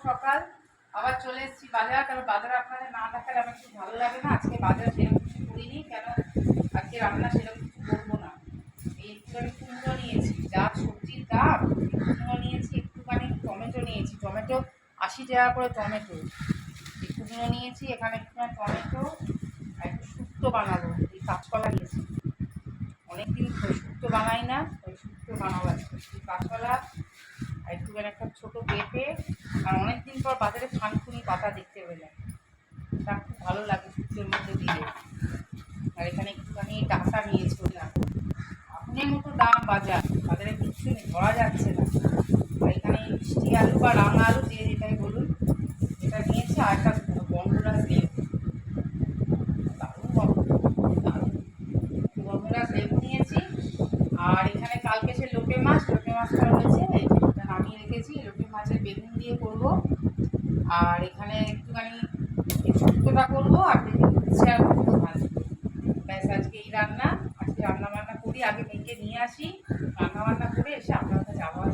সকাল আবার চলে এসেছি বাজার, কারণ বাজারে আপনাদের না দেখালে আমার একটু ভালো লাগে না। আজকে বাজার সেরকম কিছু করিনি, কেন আজকে রান্না সেরকম কিছু করবো না। এই একটুখানি কুমড়ো নিয়েছি, যা সবজির দাম, কুমড়ো নিয়েছি, একটুখানি টমেটো নিয়েছি, টমেটো 80 টাকা করে টমেটো। এই কুমড়ো নিয়েছি, এখানে একটুখানি টমেটো আর একটু শুক্তো বানাবো। এই কাঁচকলা নিয়েছি, অনেকদিন শুক্তো বানাই না, ওই শুক্তো বানাবো আজকে। এই কাঁচকলা আর একটুখানি একটা ছোটো পেঁপে, আর অনেকদিন পর বাজারে থানকুনি পাতা দেখতে পেলাম, তা খুব ভালো লাগে শুক্তোর মধ্যে দিলে। আর এখানে একটুখানি ডাঁটা নিয়েছি, ওই আগুনের মতো দাম বাজারে কিচ্ছু নেই, ধরা যাচ্ছে না। আর এখানে মিষ্টি আলু বা রাঙা আলু দিয়ে যেটাই বলুন, এটা নিয়েছি। আর একটা বন্ধুরাজ লেবু, দারুণ বন্ধুরাজ লেবু নিয়েছি। আর এখানে কালকে সে লোটে মাছটা রয়েছে, এটা নামিয়ে রেখেছি। লোটে মাছের বেগুন দিয়ে করব। আর এখানে একটুখানি শুক্তোটা করবো, আর উচ্ছে আর কুমড়ো ভাজবো। ব্যাস, আজকে এই রান্না। আজকে রান্না বান্না করি, আগে মেয়েকে নিয়ে আসি, রান্না বান্না করে এসে আপনার কাছে আবার